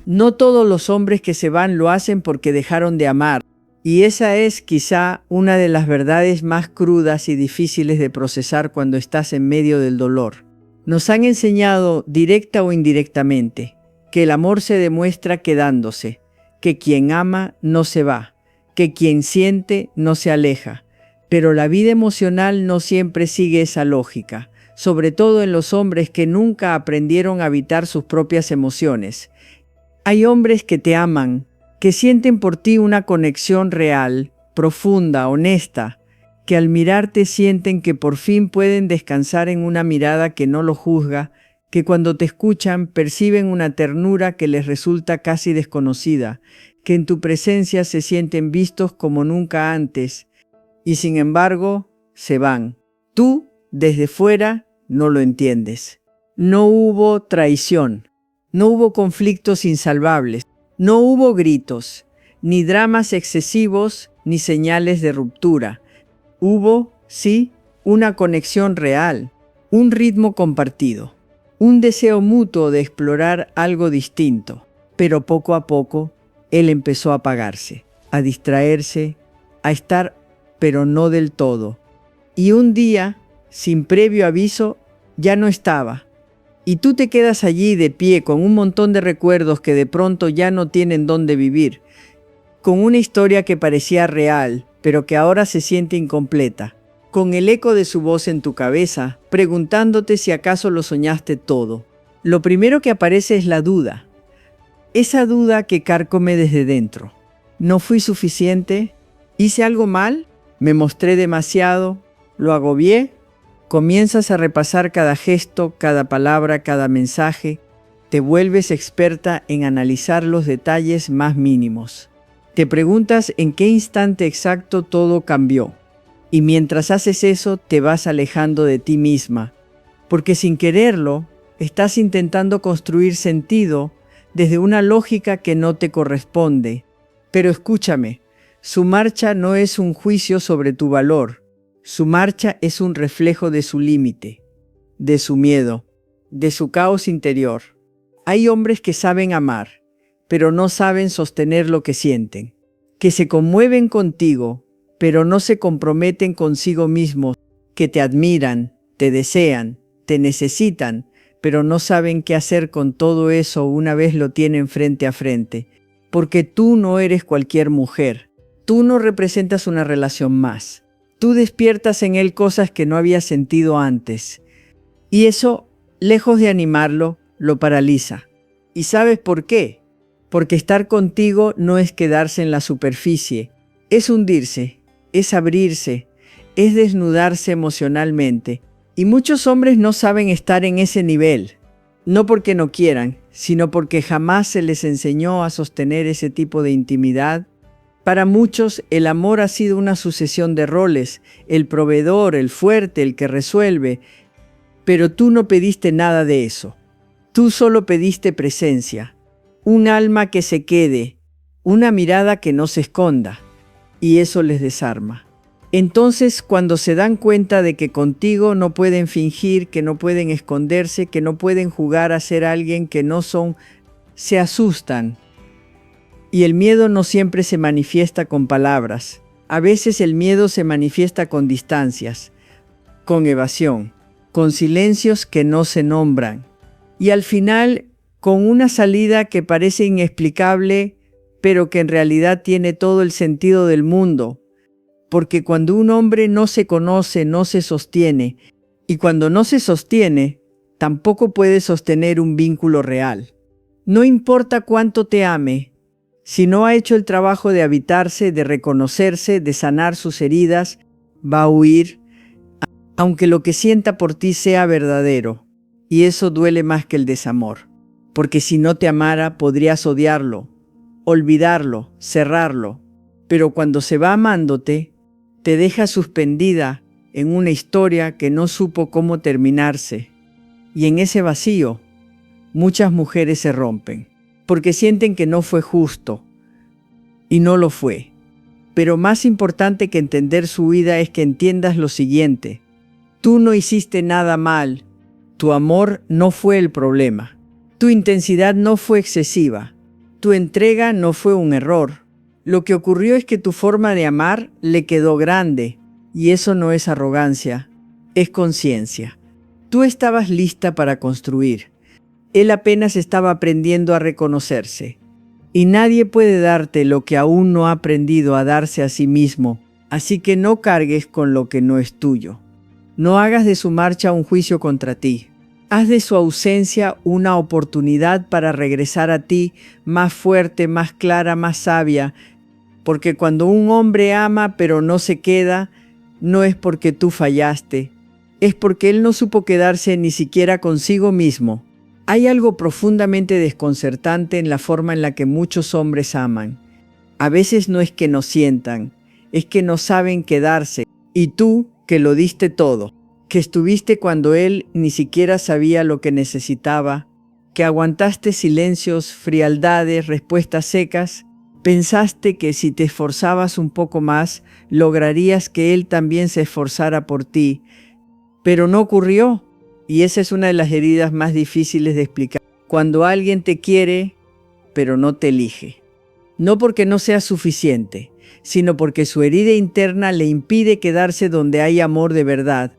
No todos los hombres que se van lo hacen porque dejaron de amar, y esa es quizá una de las verdades más crudas y difíciles de procesar cuando estás en medio del dolor. Nos han enseñado, directa o indirectamente, que el amor se demuestra quedándose, que quien ama no se va, que quien siente no se aleja. Pero la vida emocional no siempre sigue esa lógica, sobre todo en los hombres que nunca aprendieron a habitar sus propias emociones. Hay hombres que te aman, que sienten por ti una conexión real, profunda, honesta, que al mirarte sienten que por fin pueden descansar en una mirada que no lo juzga, que cuando te escuchan perciben una ternura que les resulta casi desconocida, que en tu presencia se sienten vistos como nunca antes, y sin embargo se van. Tú, desde fuera, no lo entiendes. No hubo traición, no hubo conflictos insalvables, no hubo gritos, ni dramas excesivos, ni señales de ruptura. Hubo, sí, una conexión real, un ritmo compartido, un deseo mutuo de explorar algo distinto. Pero poco a poco, él empezó a apagarse, a distraerse, a estar, pero no del todo. Y un día, sin previo aviso, ya no estaba. Y tú te quedas allí de pie con un montón de recuerdos que de pronto ya no tienen dónde vivir, con una historia que parecía real, pero que ahora se siente incompleta, con el eco de su voz en tu cabeza, preguntándote si acaso lo soñaste todo. Lo primero que aparece es la duda, esa duda que carcome desde dentro. ¿No fui suficiente? ¿Hice algo mal? ¿Me mostré demasiado? ¿Lo agobié? Comienzas a repasar cada gesto, cada palabra, cada mensaje. Te vuelves experta en analizar los detalles más mínimos. Te preguntas en qué instante exacto todo cambió. Y mientras haces eso, te vas alejando de ti misma, porque sin quererlo, estás intentando construir sentido desde una lógica que no te corresponde. Pero escúchame, su marcha no es un juicio sobre tu valor. Su marcha es un reflejo de su límite, de su miedo, de su caos interior. Hay hombres que saben amar, pero no saben sostener lo que sienten, que se conmueven contigo, pero no se comprometen consigo mismos, que te admiran, te desean, te necesitan, pero no saben qué hacer con todo eso una vez lo tienen frente a frente, porque tú no eres cualquier mujer, tú no representas una relación más. Tú despiertas en él cosas que no había sentido antes. Y eso, lejos de animarlo, lo paraliza. ¿Y sabes por qué? Porque estar contigo no es quedarse en la superficie. Es hundirse, es abrirse, es desnudarse emocionalmente. Y muchos hombres no saben estar en ese nivel. No porque no quieran, sino porque jamás se les enseñó a sostener ese tipo de intimidad. Para muchos, el amor ha sido una sucesión de roles, el proveedor, el fuerte, el que resuelve, pero tú no pediste nada de eso. Tú solo pediste presencia, un alma que se quede, una mirada que no se esconda, y eso les desarma. Entonces, cuando se dan cuenta de que contigo no pueden fingir, que no pueden esconderse, que no pueden jugar a ser alguien que no son, se asustan. Y el miedo no siempre se manifiesta con palabras. A veces el miedo se manifiesta con distancias, con evasión, con silencios que no se nombran. Y al final, con una salida que parece inexplicable, pero que en realidad tiene todo el sentido del mundo. Porque cuando un hombre no se conoce, no se sostiene. Y cuando no se sostiene, tampoco puede sostener un vínculo real. No importa cuánto te ame, si no ha hecho el trabajo de habitarse, de reconocerse, de sanar sus heridas, va a huir, aunque lo que sienta por ti sea verdadero. Y eso duele más que el desamor, porque si no te amara, podrías odiarlo, olvidarlo, cerrarlo. Pero cuando se va amándote, te deja suspendida en una historia que no supo cómo terminarse. Y en ese vacío, muchas mujeres se rompen, porque sienten que no fue justo, y no lo fue. Pero más importante que entender su vida es que entiendas lo siguiente: tú no hiciste nada mal, tu amor no fue el problema, tu intensidad no fue excesiva, Tu entrega no fue un error. Lo que ocurrió es que tu forma de amar le quedó grande, y eso no es arrogancia, es conciencia. Tú estabas lista para construir. Él apenas estaba aprendiendo a reconocerse. Y nadie puede darte lo que aún no ha aprendido a darse a sí mismo, así que no cargues con lo que no es tuyo. No hagas de su marcha un juicio contra ti. Haz de su ausencia una oportunidad para regresar a ti más fuerte, más clara, más sabia, porque cuando un hombre ama pero no se queda, no es porque tú fallaste, es porque él no supo quedarse ni siquiera consigo mismo. Hay algo profundamente desconcertante en la forma en la que muchos hombres aman. A veces no es que no sientan, es que no saben quedarse. Y tú, que lo diste todo, que estuviste cuando él ni siquiera sabía lo que necesitaba, que aguantaste silencios, frialdades, respuestas secas, pensaste que si te esforzabas un poco más, lograrías que él también se esforzara por ti. Pero no ocurrió. Y esa es una de las heridas más difíciles de explicar. Cuando alguien te quiere, pero no te elige. No porque no sea suficiente, sino porque su herida interna le impide quedarse donde hay amor de verdad.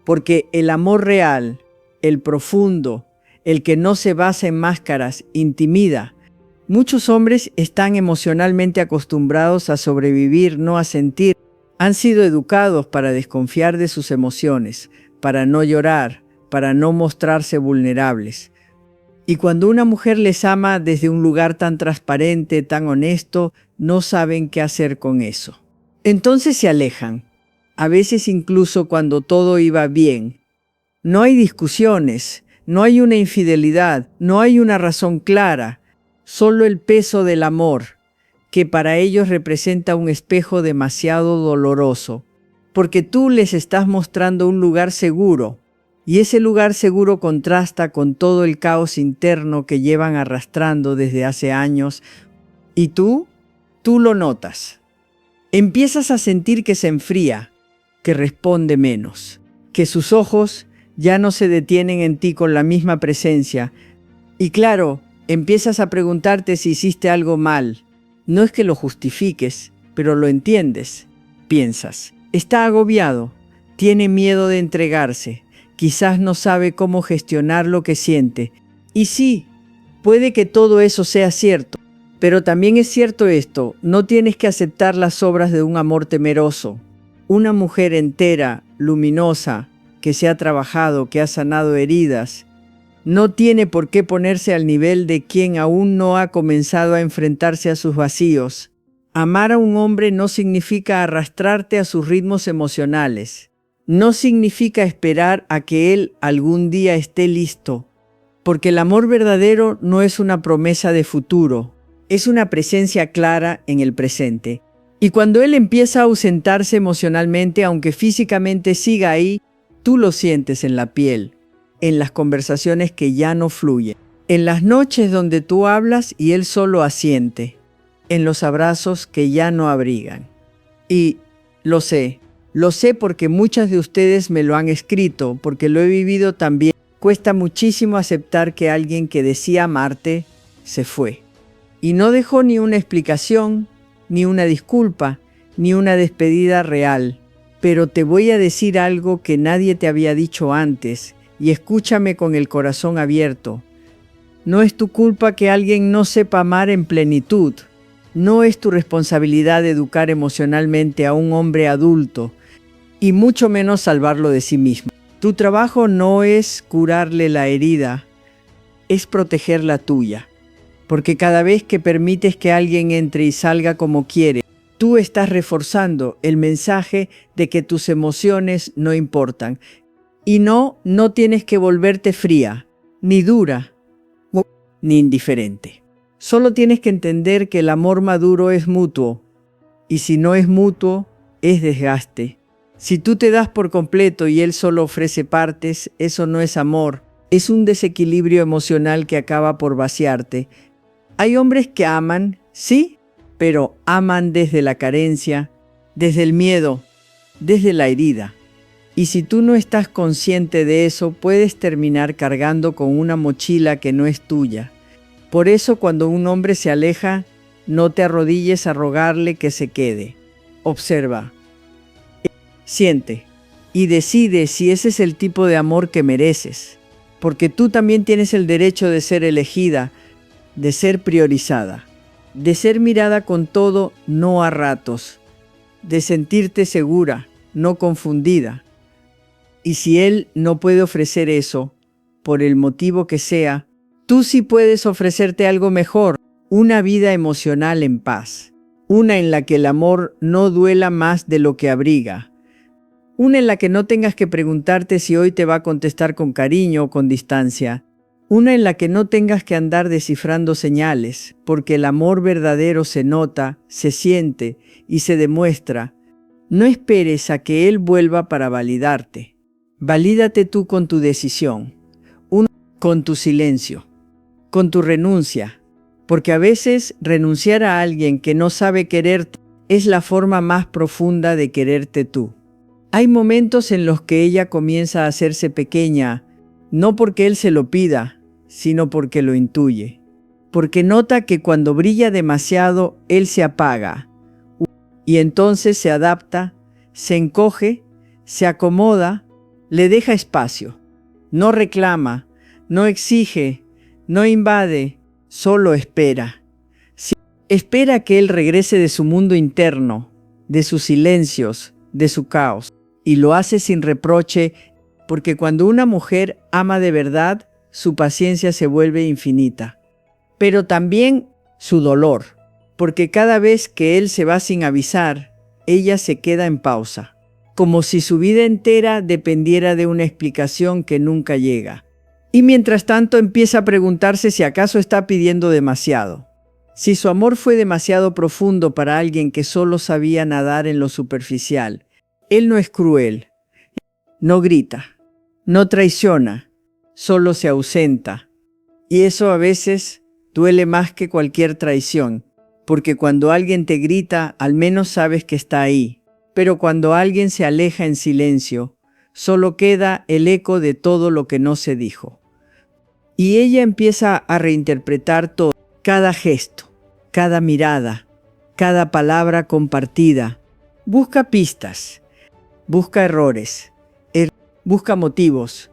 Porque el amor real, el profundo, el que no se basa en máscaras, intimida. Muchos hombres están emocionalmente acostumbrados a sobrevivir, no a sentir. Han sido educados para desconfiar de sus emociones, para no llorar, para no mostrarse vulnerables. Y cuando una mujer les ama desde un lugar tan transparente, tan honesto, no saben qué hacer con eso. Entonces se alejan, a veces incluso cuando todo iba bien. No hay discusiones, no hay una infidelidad, no hay una razón clara, solo el peso del amor, que para ellos representa un espejo demasiado doloroso, porque tú les estás mostrando un lugar seguro, y ese lugar seguro contrasta con todo el caos interno que llevan arrastrando desde hace años, y tú lo notas. Empiezas a sentir que se enfría, que responde menos, que sus ojos ya no se detienen en ti con la misma presencia, y claro, empiezas a preguntarte si hiciste algo mal. No es que lo justifiques, pero lo entiendes. Piensas, está agobiado, tiene miedo de entregarse, quizás no sabe cómo gestionar lo que siente. Y sí, puede que todo eso sea cierto, pero también es cierto esto, no tienes que aceptar las obras de un amor temeroso. Una mujer entera, luminosa, que se ha trabajado, que ha sanado heridas, no tiene por qué ponerse al nivel de quien aún no ha comenzado a enfrentarse a sus vacíos. Amar a un hombre no significa arrastrarte a sus ritmos emocionales. No significa esperar a que él algún día esté listo, porque el amor verdadero no es una promesa de futuro, es una presencia clara en el presente. Y cuando él empieza a ausentarse emocionalmente, aunque físicamente siga ahí, tú lo sientes en la piel, en las conversaciones que ya no fluyen, en las noches donde tú hablas y él solo asiente, en los abrazos que ya no abrigan. Y lo sé porque muchas de ustedes me lo han escrito, porque lo he vivido también. Cuesta muchísimo aceptar que alguien que decía amarte se fue. Y no dejó ni una explicación, ni una disculpa, ni una despedida real. Pero te voy a decir algo que nadie te había dicho antes, y escúchame con el corazón abierto. No es tu culpa que alguien no sepa amar en plenitud. No es tu responsabilidad educar emocionalmente a un hombre adulto, y mucho menos salvarlo de sí mismo. Tu trabajo no es curarle la herida, es proteger la tuya. Porque cada vez que permites que alguien entre y salga como quiere, tú estás reforzando el mensaje de que tus emociones no importan. Y no tienes que volverte fría, ni dura, ni indiferente. Solo tienes que entender que el amor maduro es mutuo. Y si no es mutuo, es desgaste. Si tú te das por completo y él solo ofrece partes, eso no es amor. Es un desequilibrio emocional que acaba por vaciarte. Hay hombres que aman, sí, pero aman desde la carencia, desde el miedo, desde la herida. Y si tú no estás consciente de eso, puedes terminar cargando con una mochila que no es tuya. Por eso cuando un hombre se aleja, no te arrodilles a rogarle que se quede. Observa, siente y decide si ese es el tipo de amor que mereces, porque tú también tienes el derecho de ser elegida, de ser priorizada, de ser mirada con todo, no a ratos, de sentirte segura, no confundida. Y si él no puede ofrecer eso, por el motivo que sea, tú sí puedes ofrecerte algo mejor, una vida emocional en paz, una en la que el amor no duela más de lo que abriga, una en la que no tengas que preguntarte si hoy te va a contestar con cariño o con distancia, una en la que no tengas que andar descifrando señales, porque el amor verdadero se nota, se siente y se demuestra. No esperes a que él vuelva para validarte. Valídate tú con tu decisión, con tu silencio, con tu renuncia, porque a veces renunciar a alguien que no sabe quererte es la forma más profunda de quererte tú. Hay momentos en los que ella comienza a hacerse pequeña, no porque él se lo pida, sino porque lo intuye, porque nota que cuando brilla demasiado, él se apaga, y entonces se adapta, se encoge, se acomoda, le deja espacio, no reclama, no exige, no invade, solo espera. Espera que él regrese de su mundo interno, de sus silencios, de su caos, y lo hace sin reproche, porque cuando una mujer ama de verdad, su paciencia se vuelve infinita. Pero también su dolor, porque cada vez que él se va sin avisar, ella se queda en pausa, como si su vida entera dependiera de una explicación que nunca llega. Y mientras tanto empieza a preguntarse si acaso está pidiendo demasiado. Si su amor fue demasiado profundo para alguien que solo sabía nadar en lo superficial. Él no es cruel, no grita, no traiciona, solo se ausenta. Y eso a veces duele más que cualquier traición, porque cuando alguien te grita, al menos sabes que está ahí. Pero cuando alguien se aleja en silencio, solo queda el eco de todo lo que no se dijo. Y ella empieza a reinterpretar todo, cada gesto, cada mirada, cada palabra compartida. Busca pistas, busca errores, busca motivos.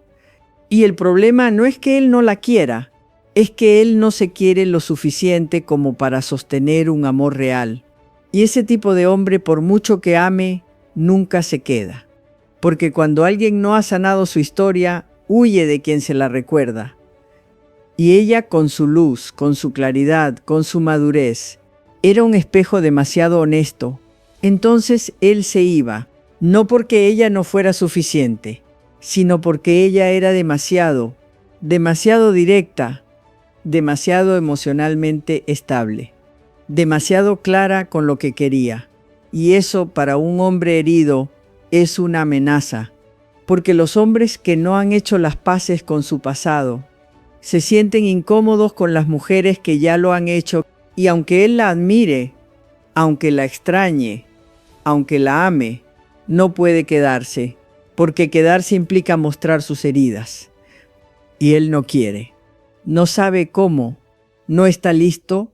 Y el problema no es que él no la quiera, es que él no se quiere lo suficiente como para sostener un amor real. Y ese tipo de hombre, por mucho que ame, nunca se queda. Porque cuando alguien no ha sanado su historia, huye de quien se la recuerda. Y ella, con su luz, con su claridad, con su madurez, era un espejo demasiado honesto. Entonces él se iba, no porque ella no fuera suficiente, sino porque ella era demasiado directa, demasiado emocionalmente estable, demasiado clara con lo que quería. Y eso para un hombre herido es una amenaza, porque los hombres que no han hecho las paces con su pasado se sienten incómodos con las mujeres que ya lo han hecho, y aunque él la admire, aunque la extrañe, aunque la ame, no puede quedarse, porque quedarse implica mostrar sus heridas. Y él no quiere, no sabe cómo, no está listo.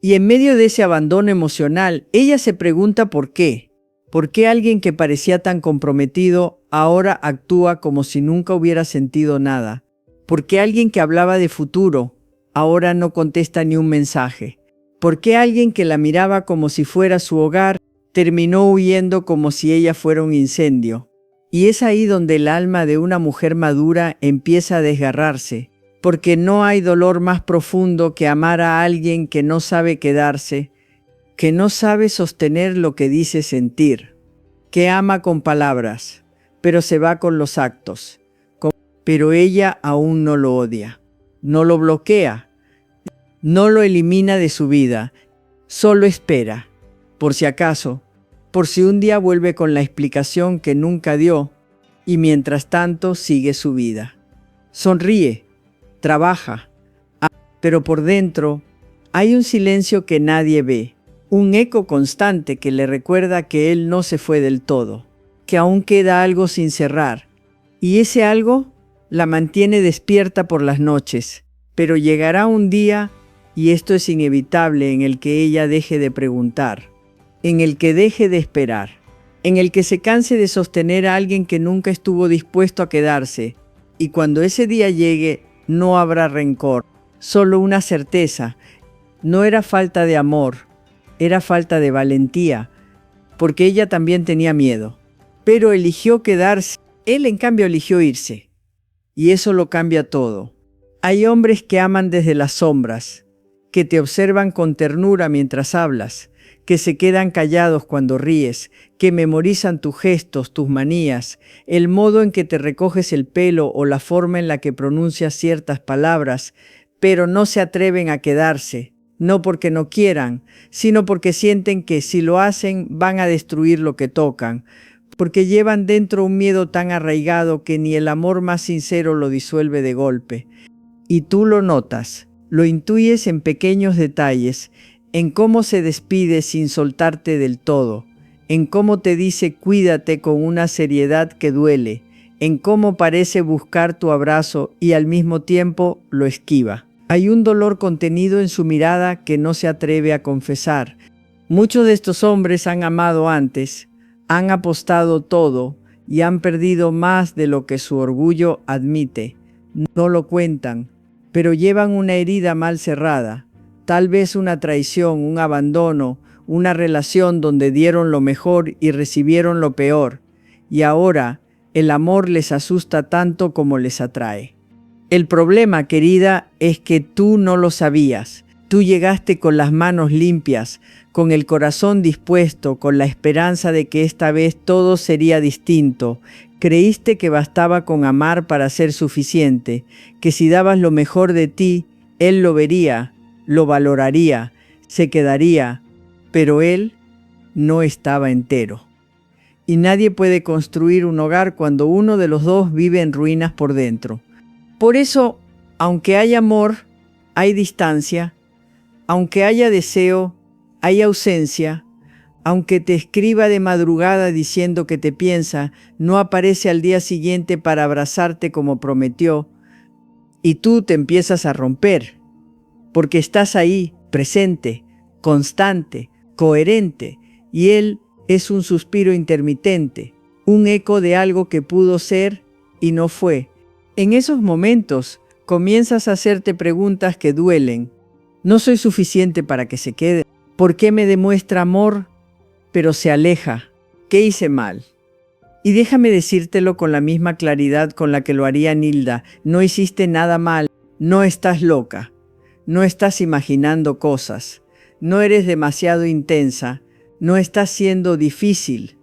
Y en medio de ese abandono emocional, ella se pregunta por qué. ¿Por qué alguien que parecía tan comprometido ahora actúa como si nunca hubiera sentido nada? ¿Por qué alguien que hablaba de futuro ahora no contesta ni un mensaje? ¿Por qué alguien que la miraba como si fuera su hogar terminó huyendo como si ella fuera un incendio? Y es ahí donde el alma de una mujer madura empieza a desgarrarse, porque no hay dolor más profundo que amar a alguien que no sabe quedarse, que no sabe sostener lo que dice sentir, que ama con palabras, pero se va con los actos. Pero ella aún no lo odia, no lo bloquea, no lo elimina de su vida, solo espera, por si acaso, por si un día vuelve con la explicación que nunca dio, y mientras tanto sigue su vida. Sonríe, trabaja, pero por dentro hay un silencio que nadie ve, un eco constante que le recuerda que él no se fue del todo, que aún queda algo sin cerrar, y ese algo la mantiene despierta por las noches, Pero llegará un día, y esto es inevitable, en el que ella deje de preguntar, en el que deje de esperar, en el que se canse de sostener a alguien que nunca estuvo dispuesto a quedarse, y cuando ese día llegue, no habrá rencor, solo una certeza. No era falta de amor, era falta de valentía, porque ella también tenía miedo. Pero eligió quedarse, él en cambio eligió irse. Y eso lo cambia todo. Hay hombres que aman desde las sombras, que te observan con ternura mientras hablas, que se quedan callados cuando ríes, que memorizan tus gestos, tus manías, el modo en que te recoges el pelo o la forma en la que pronuncias ciertas palabras, pero no se atreven a quedarse, no porque no quieran, sino porque sienten que si lo hacen van a destruir lo que tocan, porque llevan dentro un miedo tan arraigado que ni el amor más sincero lo disuelve de golpe. Y tú lo notas, lo intuyes en pequeños detalles, en cómo se despide sin soltarte del todo, en cómo te dice cuídate con una seriedad que duele, en cómo parece buscar tu abrazo y al mismo tiempo lo esquiva. Hay un dolor contenido en su mirada que no se atreve a confesar. Muchos de estos hombres han amado antes, han apostado todo y han perdido más de lo que su orgullo admite. No lo cuentan, pero llevan una herida mal cerrada, tal vez una traición, un abandono, una relación donde dieron lo mejor y recibieron lo peor, y ahora el amor les asusta tanto como les atrae. El problema, querida, es que tú no lo sabías. Tú llegaste con las manos limpias, con el corazón dispuesto, con la esperanza de que esta vez todo sería distinto. Creíste que bastaba con amar para ser suficiente, que si dabas lo mejor de ti, él lo vería, lo valoraría, se quedaría, pero él no estaba entero. Y nadie puede construir un hogar cuando uno de los dos vive en ruinas por dentro. Por eso, aunque hay amor, hay distancia, aunque haya deseo, hay ausencia, aunque te escriba de madrugada diciendo que te piensa, no aparece al día siguiente para abrazarte como prometió, y tú te empiezas a romper, porque estás ahí, presente, constante, coherente, y él es un suspiro intermitente, un eco de algo que pudo ser y no fue. En esos momentos comienzas a hacerte preguntas que duelen. ¿No soy suficiente para que se quede? ¿Por qué me demuestra amor, pero se aleja? ¿Qué hice mal? Y déjame decírtelo con la misma claridad con la que lo haría Nilda. No hiciste nada mal, no estás loca, no estás imaginando cosas, no eres demasiado intensa, no estás siendo difícil.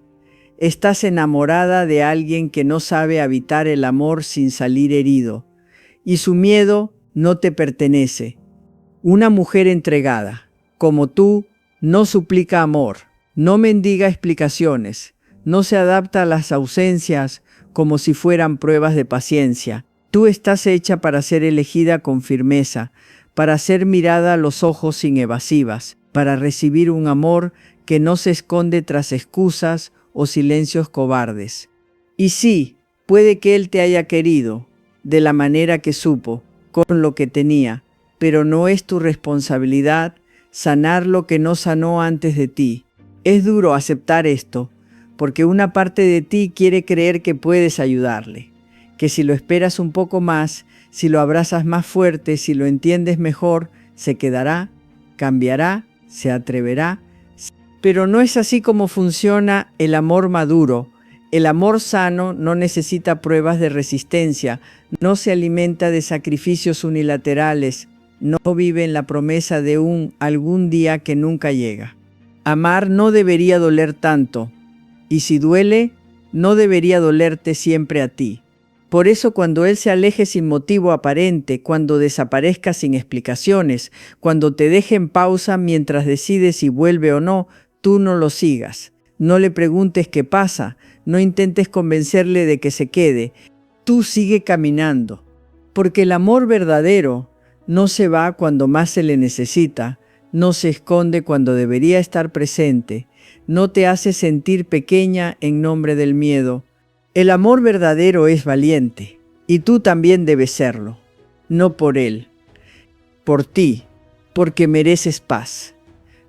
Estás enamorada de alguien que no sabe habitar el amor sin salir herido, y su miedo no te pertenece. Una mujer entregada, como tú, no suplica amor, no mendiga explicaciones, no se adapta a las ausencias como si fueran pruebas de paciencia. Tú estás hecha para ser elegida con firmeza, para ser mirada a los ojos sin evasivas, para recibir un amor que no se esconde tras excusas o silencios cobardes. Y sí, puede que él te haya querido, de la manera que supo, con lo que tenía, pero no es tu responsabilidad sanar lo que no sanó antes de ti. Es duro aceptar esto, porque una parte de ti quiere creer que puedes ayudarle, que si lo esperas un poco más, si lo abrazas más fuerte, si lo entiendes mejor, se quedará, cambiará, se atreverá. Pero no es así como funciona el amor maduro. El amor sano no necesita pruebas de resistencia, no se alimenta de sacrificios unilaterales, no vive en la promesa de un algún día que nunca llega. Amar no debería doler tanto, y si duele, no debería dolerte siempre a ti. Por eso cuando él se aleje sin motivo aparente, cuando desaparezca sin explicaciones, cuando te deje en pausa mientras decides si vuelve o no, tú no lo sigas. No le preguntes qué pasa, no intentes convencerle de que se quede. Tú sigue caminando, porque el amor verdadero no se va cuando más se le necesita, no se esconde cuando debería estar presente, no te hace sentir pequeña en nombre del miedo. El amor verdadero es valiente, y tú también debes serlo, no por él, por ti, porque mereces paz,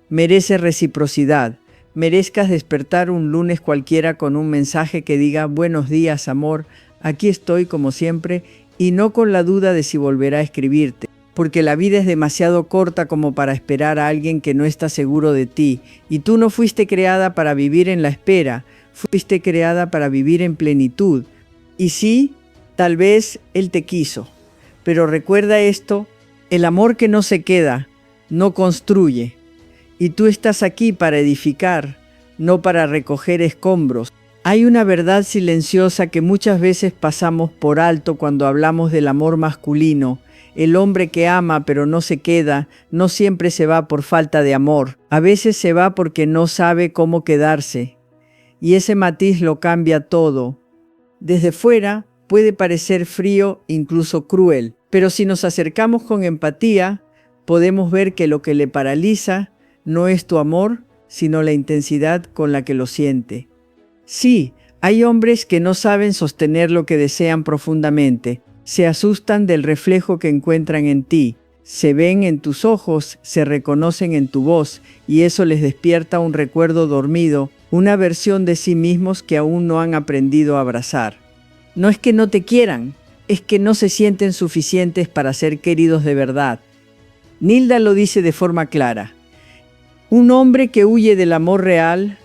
mereces reciprocidad, merezcas despertar un lunes cualquiera con un mensaje que diga buenos días, amor, aquí estoy como siempre, y no con la duda de si volverá a escribirte, porque la vida es demasiado corta como para esperar a alguien que no está seguro de ti, y tú no fuiste creada para vivir en la espera, fuiste creada para vivir en plenitud. Y sí, tal vez Él te quiso, pero recuerda esto, el amor que no se queda, no construye, y tú estás aquí para edificar, no para recoger escombros. Hay una verdad silenciosa que muchas veces pasamos por alto cuando hablamos del amor masculino. El hombre que ama pero no se queda, no siempre se va por falta de amor. A veces se va porque no sabe cómo quedarse. Y ese matiz lo cambia todo. Desde fuera puede parecer frío, incluso cruel. Pero si nos acercamos con empatía, podemos ver que lo que le paraliza no es tu amor, sino la intensidad con la que lo siente. Sí, hay hombres que no saben sostener lo que desean profundamente. Se asustan del reflejo que encuentran en ti. Se ven en tus ojos, se reconocen en tu voz, y eso les despierta un recuerdo dormido, una versión de sí mismos que aún no han aprendido a abrazar. No es que no te quieran, es que no se sienten suficientes para ser queridos de verdad. Nilda lo dice de forma clara. Un hombre que huye del amor real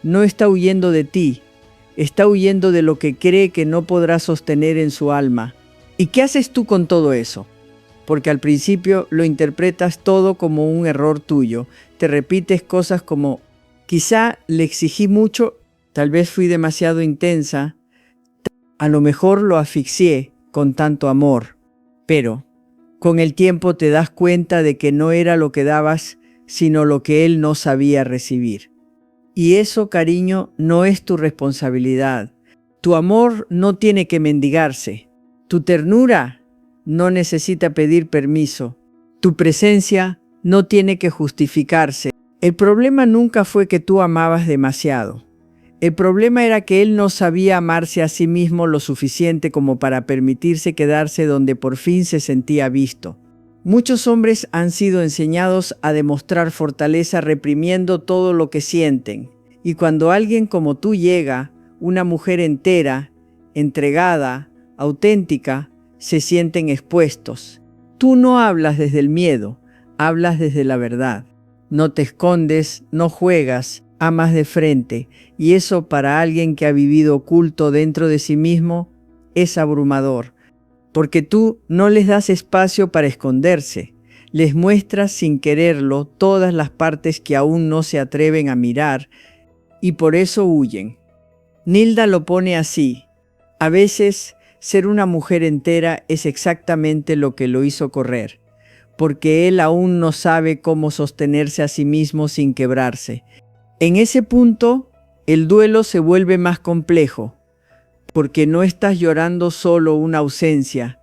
no está huyendo de ti, está huyendo de lo que cree que no podrá sostener en su alma. ¿Y qué haces tú con todo eso? Porque al principio lo interpretas todo como un error tuyo. Te repites cosas como, quizá le exigí mucho, tal vez fui demasiado intensa, a lo mejor lo asfixié con tanto amor. Pero con el tiempo te das cuenta de que no era lo que dabas, sino lo que él no sabía recibir. Y eso, cariño, no es tu responsabilidad. Tu amor no tiene que mendigarse. Tu ternura no necesita pedir permiso. Tu presencia no tiene que justificarse. El problema nunca fue que tú amabas demasiado. El problema era que él no sabía amarse a sí mismo lo suficiente como para permitirse quedarse donde por fin se sentía visto. Muchos hombres han sido enseñados a demostrar fortaleza reprimiendo todo lo que sienten. Y cuando alguien como tú llega, una mujer entera, entregada, auténtica, se sienten expuestos. Tú no hablas desde el miedo, hablas desde la verdad. No te escondes, no juegas, amas de frente. Y eso para alguien que ha vivido oculto dentro de sí mismo es abrumador. Porque tú no les das espacio para esconderse. Les muestras sin quererlo todas las partes que aún no se atreven a mirar y por eso huyen. Nilda lo pone así. A veces, ser una mujer entera es exactamente lo que lo hizo correr, porque él aún no sabe cómo sostenerse a sí mismo sin quebrarse. En ese punto, el duelo se vuelve más complejo, porque no estás llorando solo una ausencia,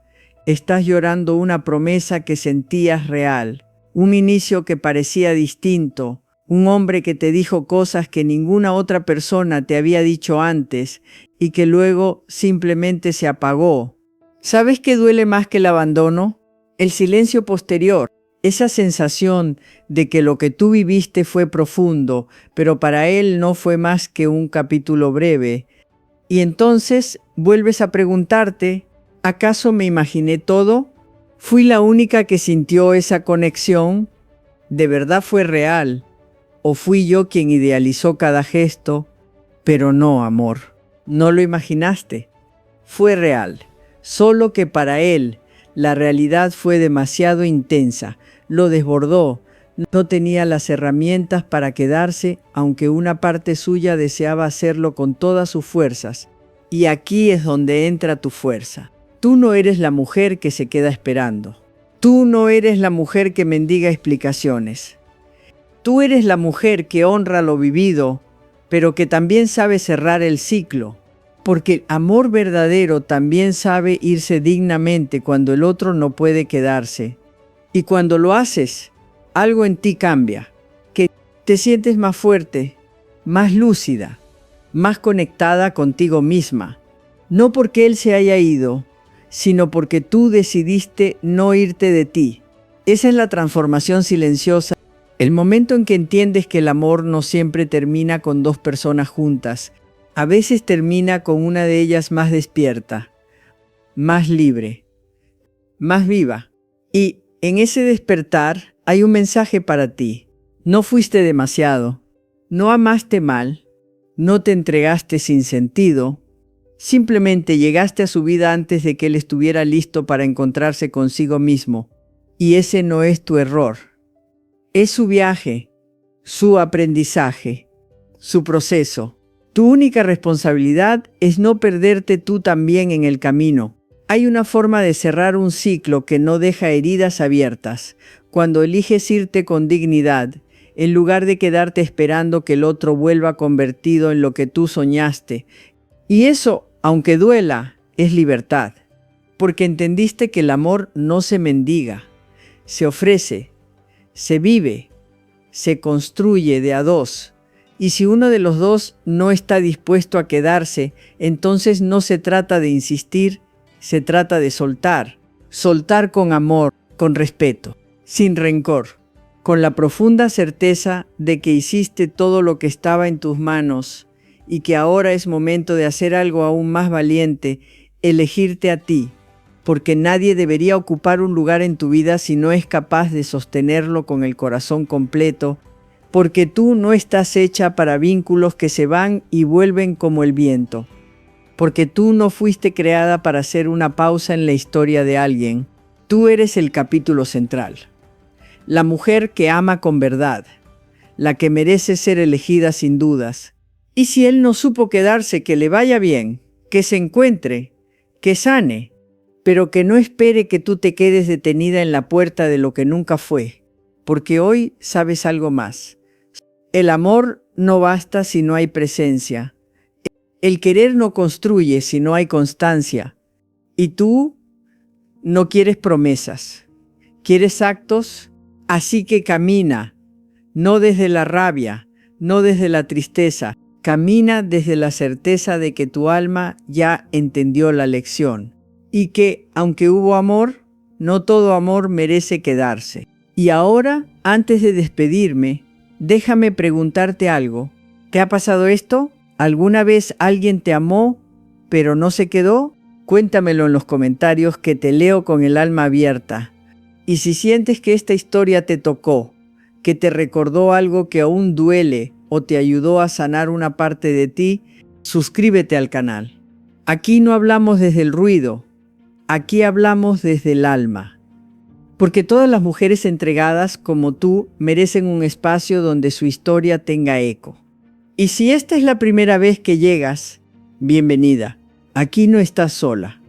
estás llorando una promesa que sentías real, un inicio que parecía distinto, un hombre que te dijo cosas que ninguna otra persona te había dicho antes y que luego simplemente se apagó. ¿Sabes qué duele más que el abandono? El silencio posterior, esa sensación de que lo que tú viviste fue profundo, pero para él no fue más que un capítulo breve. Y entonces vuelves a preguntarte, ¿acaso me imaginé todo? ¿Fui la única que sintió esa conexión? ¿De verdad fue real? ¿O fui yo quien idealizó cada gesto? Pero no, amor, no lo imaginaste. Fue real, solo que para él la realidad fue demasiado intensa, lo desbordó, no tenía las herramientas para quedarse, aunque una parte suya deseaba hacerlo con todas sus fuerzas. Y aquí es donde entra tu fuerza. Tú no eres la mujer que se queda esperando. Tú no eres la mujer que mendiga explicaciones. Tú eres la mujer que honra lo vivido, pero que también sabe cerrar el ciclo. Porque el amor verdadero también sabe irse dignamente cuando el otro no puede quedarse. Y cuando lo haces, algo en ti cambia, que te sientes más fuerte, más lúcida, más conectada contigo misma. No porque él se haya ido, sino porque tú decidiste no irte de ti. Esa es la transformación silenciosa, el momento en que entiendes que el amor no siempre termina con dos personas juntas. A veces termina con una de ellas más despierta, más libre, más viva. Y en ese despertar hay un mensaje para ti. No fuiste demasiado, no amaste mal, no te entregaste sin sentido, simplemente llegaste a su vida antes de que él estuviera listo para encontrarse consigo mismo. Y ese no es tu error. Es su viaje, su aprendizaje, su proceso. Tu única responsabilidad es no perderte tú también en el camino. Hay una forma de cerrar un ciclo que no deja heridas abiertas, cuando eliges irte con dignidad, en lugar de quedarte esperando que el otro vuelva convertido en lo que tú soñaste. Y eso, aunque duela, es libertad, porque entendiste que el amor no se mendiga, se ofrece, se vive, se construye de a dos. Y si uno de los dos no está dispuesto a quedarse, entonces no se trata de insistir, se trata de soltar. Soltar con amor, con respeto, sin rencor, con la profunda certeza de que hiciste todo lo que estaba en tus manos y que ahora es momento de hacer algo aún más valiente, elegirte a ti. Porque nadie debería ocupar un lugar en tu vida si no es capaz de sostenerlo con el corazón completo, porque tú no estás hecha para vínculos que se van y vuelven como el viento, porque tú no fuiste creada para hacer una pausa en la historia de alguien. Tú eres el capítulo central, la mujer que ama con verdad, la que merece ser elegida sin dudas. Y si él no supo quedarse, que le vaya bien, que se encuentre, que sane, pero que no espere que tú te quedes detenida en la puerta de lo que nunca fue, porque hoy sabes algo más. El amor no basta si no hay presencia. El querer no construye si no hay constancia. Y tú no quieres promesas, quieres actos, así que camina, no desde la rabia, no desde la tristeza, camina desde la certeza de que tu alma ya entendió la lección. Y que, aunque hubo amor, no todo amor merece quedarse. Y ahora, antes de despedirme, déjame preguntarte algo. ¿Te ha pasado esto? ¿Alguna vez alguien te amó, pero no se quedó? Cuéntamelo en los comentarios, que te leo con el alma abierta. Y si sientes que esta historia te tocó, que te recordó algo que aún duele o te ayudó a sanar una parte de ti, suscríbete al canal. Aquí no hablamos desde el ruido. Aquí hablamos desde el alma, porque todas las mujeres entregadas como tú merecen un espacio donde su historia tenga eco. Y si esta es la primera vez que llegas, bienvenida. Aquí no estás sola.